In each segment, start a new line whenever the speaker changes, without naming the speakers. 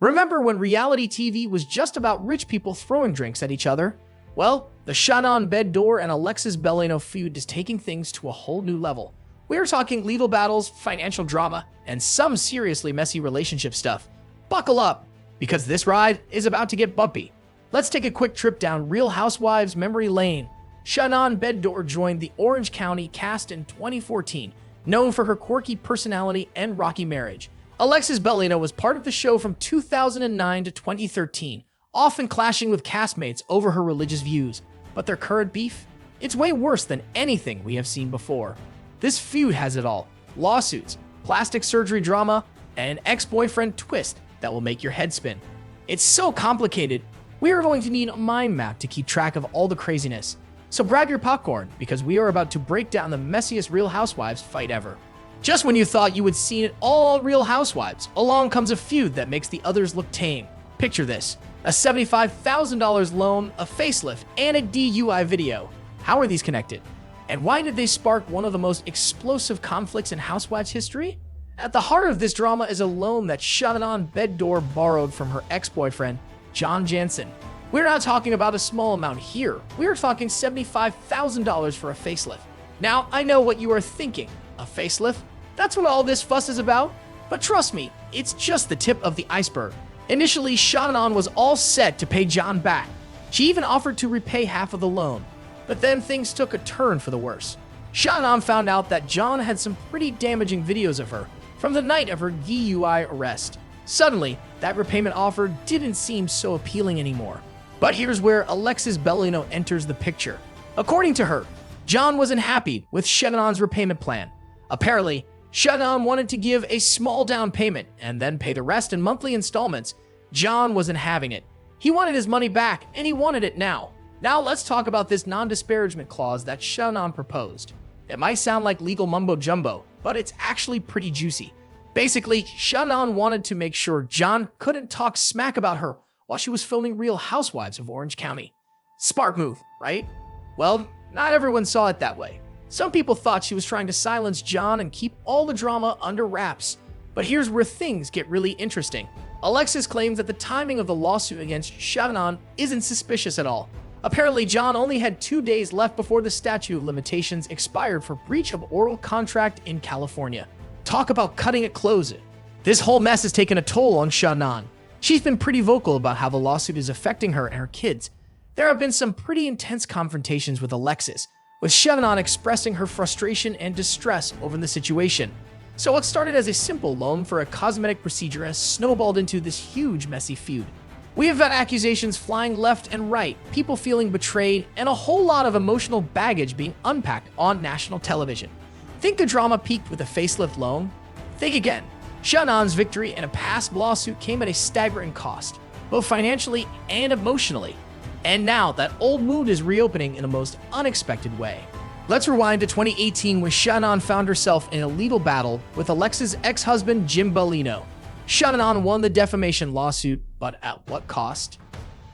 Remember when reality TV was just about rich people throwing drinks at each other? Well, the Shannon Beddor and Alexis Bellino feud is taking things to a whole new level. We're talking legal battles, financial drama, and some seriously messy relationship stuff. Buckle up, because this ride is about to get bumpy. Let's take a quick trip down Real Housewives memory lane. Shannon Beddor joined the Orange County cast in 2014, known for her quirky personality and rocky marriage. Alexis Bellino was part of the show from 2009 to 2013, often clashing with castmates over her religious views. But their current beef? It's way worse than anything we have seen before. This feud has it all: lawsuits, plastic surgery drama, and an ex-boyfriend twist that will make your head spin. It's so complicated, we are going to need a mind map to keep track of all the craziness. So grab your popcorn, because we are about to break down the messiest Real Housewives fight ever. Just when you thought you would see it all Real Housewives, along comes a feud that makes the others look tame. Picture this: a $75,000 loan, a facelift, and a DUI video. How are these connected? And why did they spark one of the most explosive conflicts in Housewives history? At the heart of this drama is a loan that Shannon Beddor borrowed from her ex-boyfriend, John Jansen. We're not talking about a small amount here. We're talking $75,000 for a facelift. Now, I know what you are thinking. A facelift? That's what all this fuss is about? But trust me, it's just the tip of the iceberg. Initially, Shannon was all set to pay John back. She even offered to repay half of the loan. But then things took a turn for the worse. Shannon found out that John had some pretty damaging videos of her from the night of her DUI arrest. Suddenly, that repayment offer didn't seem so appealing anymore. But here's where Alexis Bellino enters the picture. According to her, John wasn't happy with Shannon's repayment plan. Apparently, Shannon wanted to give a small down payment and then pay the rest in monthly installments. John wasn't having it. He wanted his money back, and he wanted it now. Now let's talk about this non-disparagement clause that Shannon proposed. It might sound like legal mumbo-jumbo, but it's actually pretty juicy. Basically, Shannon wanted to make sure John couldn't talk smack about her while she was filming Real Housewives of Orange County. Smart move, right? Well, not everyone saw it that way. Some people thought she was trying to silence John and keep all the drama under wraps. But here's where things get really interesting. Alexis claims that the timing of the lawsuit against Shannon isn't suspicious at all. Apparently, John only had 2 days left before the statute of limitations expired for breach of oral contract in California. Talk about cutting it close. This whole mess has taken a toll on Shannon. She's been pretty vocal about how the lawsuit is affecting her and her kids. There have been some pretty intense confrontations with Alexis, with Shannon expressing her frustration and distress over the situation. So what started as a simple loan for a cosmetic procedure has snowballed into this huge messy feud. We have had accusations flying left and right, people feeling betrayed, and a whole lot of emotional baggage being unpacked on national television. Think the drama peaked with a facelift loan? Think again. Shannon's victory in a past lawsuit came at a staggering cost, both financially and emotionally. And now that old wound is reopening in a most unexpected way. Let's rewind to 2018 when Shannon found herself in a legal battle with Alexis' ex-husband Jim Bellino. Shannon won the defamation lawsuit, but at what cost?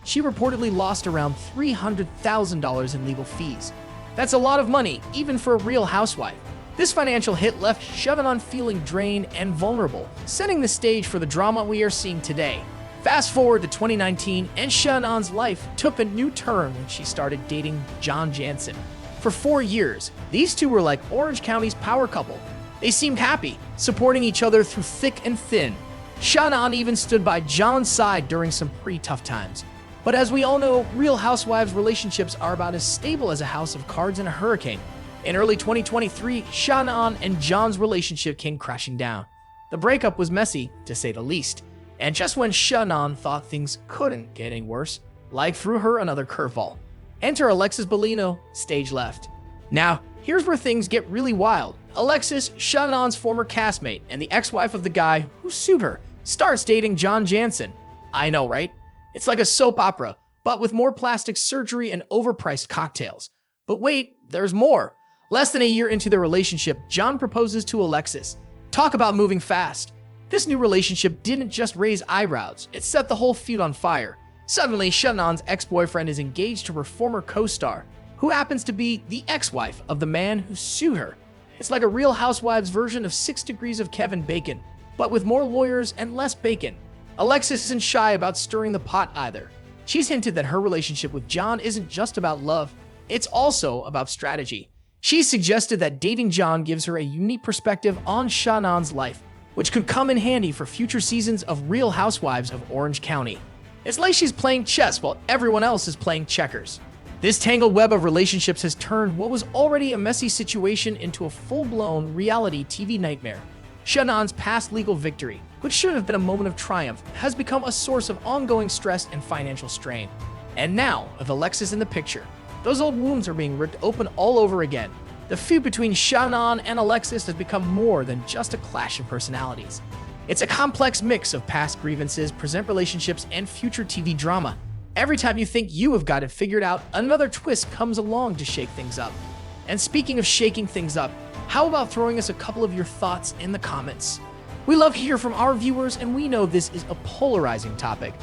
She reportedly lost around $300,000 in legal fees. That's a lot of money, even for a Real Housewife. This financial hit left Shannon feeling drained and vulnerable, setting the stage for the drama we are seeing today. Fast forward to 2019, and Shannon's life took a new turn when she started dating John Jansen. For 4 years, these two were like Orange County's power couple. They seemed happy, supporting each other through thick and thin. Shannon even stood by John's side during some pretty tough times. But as we all know, Real Housewives relationships are about as stable as a house of cards in a hurricane. In early 2023, Shannon and John's relationship came crashing down. The breakup was messy, to say the least. And just when Shannon thought things couldn't get any worse, life threw her another curveball. Enter Alexis Bellino, stage left. Now, here's where things get really wild. Alexis, Shannon's former castmate and the ex-wife of the guy who sued her, starts dating John Jansen. I know, right? It's like a soap opera, but with more plastic surgery and overpriced cocktails. But wait, there's more. Less than a year into their relationship, John proposes to Alexis. Talk about moving fast. This new relationship didn't just raise eyebrows, it set the whole feud on fire. Suddenly, Shannon's ex-boyfriend is engaged to her former co-star, who happens to be the ex-wife of the man who sued her. It's like a Real Housewives version of 6 Degrees of Kevin Bacon, but with more lawyers and less bacon. Alexis isn't shy about stirring the pot either. She's hinted that her relationship with John isn't just about love, it's also about strategy. She suggested that dating John gives her a unique perspective on Shannon's life, which could come in handy for future seasons of Real Housewives of Orange County. It's like she's playing chess while everyone else is playing checkers. This tangled web of relationships has turned what was already a messy situation into a full-blown reality TV nightmare. Shannon's past legal victory, which should have been a moment of triumph, has become a source of ongoing stress and financial strain. And now, with Alexis in the picture, those old wounds are being ripped open all over again. The feud between Shannon and Alexis has become more than just a clash of personalities. It's a complex mix of past grievances, present relationships, and future TV drama. Every time you think you have got it figured out, another twist comes along to shake things up. And speaking of shaking things up, how about throwing us a couple of your thoughts in the comments? We love to hear from our viewers, and we know this is a polarizing topic.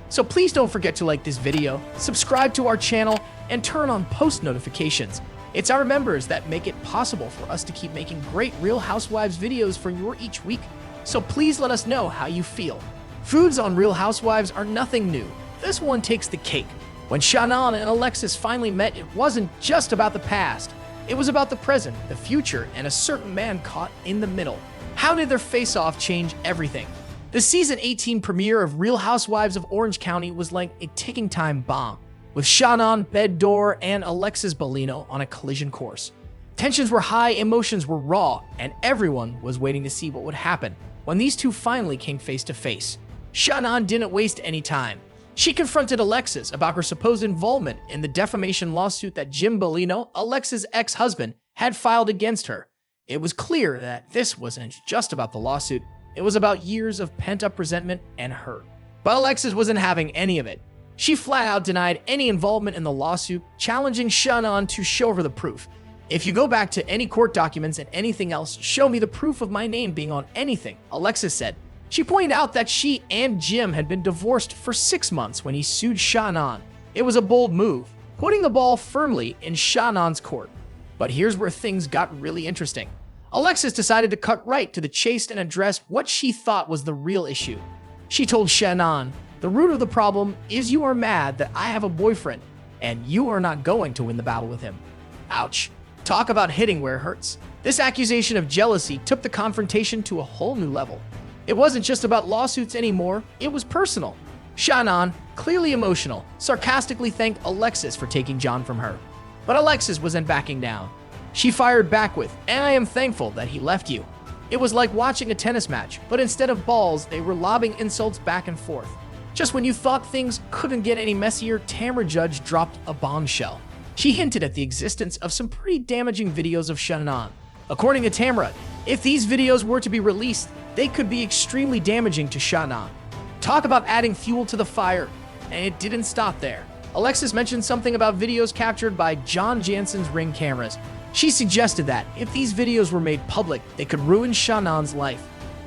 So please don't forget to like this video, subscribe to our channel, and turn on post notifications. It's our members that make it possible for us to keep making great Real Housewives videos for you each week. So please let us know how you feel. Feuds on Real Housewives are nothing new. This one takes the cake. When Shannon and Alexis finally met, it wasn't just about the past. It was about the present, the future, and a certain man caught in the middle. How did their face-off change everything? The season 18 premiere of Real Housewives of Orange County was like a ticking time bomb, with Shannon, Beddor, and Alexis Bellino on a collision course. Tensions were high, emotions were raw, and everyone was waiting to see what would happen when these two finally came face to face. Shannon didn't waste any time. She confronted Alexis about her supposed involvement in the defamation lawsuit that Jim Bellino, Alexis' ex-husband, had filed against her. It was clear that this wasn't just about the lawsuit, it was about years of pent-up resentment and hurt. But Alexis wasn't having any of it. She flat out denied any involvement in the lawsuit, challenging Shannon to show her the proof. If you go back to any court documents and anything else, show me the proof of my name being on anything, Alexis said. She pointed out that she and Jim had been divorced for 6 months when he sued Shannon. It was a bold move, putting the ball firmly in Shannon's court. But here's where things got really interesting. Alexis decided to cut right to the chase and address what she thought was the real issue. She told Shannon, "The root of the problem is you are mad that I have a boyfriend, and you are not going to win the battle with him." Ouch. Talk about hitting where it hurts. This accusation of jealousy took the confrontation to a whole new level. It wasn't just about lawsuits anymore, it was personal. Shannon, clearly emotional, sarcastically thanked Alexis for taking John from her. But Alexis wasn't backing down. She fired back with, "And I am thankful that he left you." It was like watching a tennis match, but instead of balls, they were lobbing insults back and forth. Just when you thought things couldn't get any messier, Tamra Judge dropped a bombshell. She hinted at the existence of some pretty damaging videos of Shannon. According to Tamra, if these videos were to be released, they could be extremely damaging to Shannon. Talk about adding fuel to the fire, and it didn't stop there. Alexis mentioned something about videos captured by John Jansen's Ring cameras. She suggested that if these videos were made public, they could ruin Shannon's life.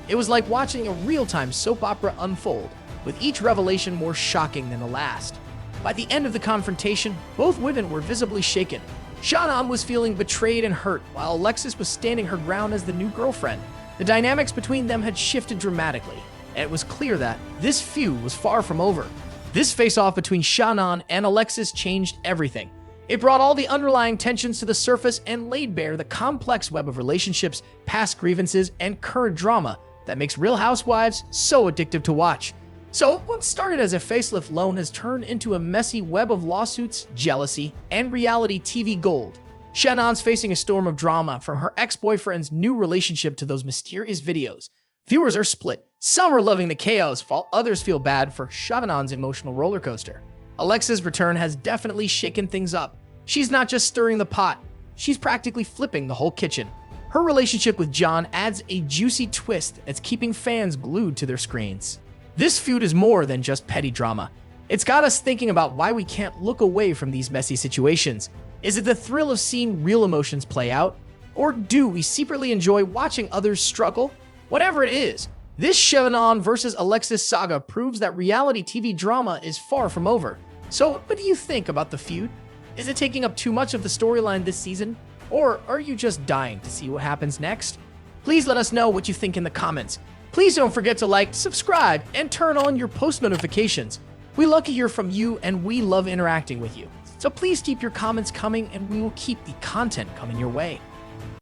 It was like watching a real-time soap opera unfold, with each revelation more shocking than the last. By the end of the confrontation, both women were visibly shaken. Shannon was feeling betrayed and hurt, while Alexis was standing her ground as the new girlfriend. The dynamics between them had shifted dramatically, and it was clear that this feud was far from over. This face-off between Shannon and Alexis changed everything. It brought all the underlying tensions to the surface and laid bare the complex web of relationships, past grievances, and current drama that makes Real Housewives so addictive to watch. So, what started as a facelift loan has turned into a messy web of lawsuits, jealousy, and reality TV gold. Shannon's facing a storm of drama from her ex-boyfriend's new relationship to those mysterious videos. Viewers are split. Some are loving the chaos, while others feel bad for Shannon's emotional roller coaster. Alexis' return has definitely shaken things up. She's not just stirring the pot, she's practically flipping the whole kitchen. Her relationship with John adds a juicy twist that's keeping fans glued to their screens. This feud is more than just petty drama. It's got us thinking about why we can't look away from these messy situations. Is it the thrill of seeing real emotions play out? Or do we secretly enjoy watching others struggle? Whatever it is, this Shannon versus Alexis saga proves that reality TV drama is far from over. So, what do you think about the feud? Is it taking up too much of the storyline this season? Or are you just dying to see what happens next? Please let us know what you think in the comments. Please don't forget to like, subscribe, and turn on your post notifications. We love to hear from you and we love interacting with you. So please keep your comments coming and we will keep the content coming your way.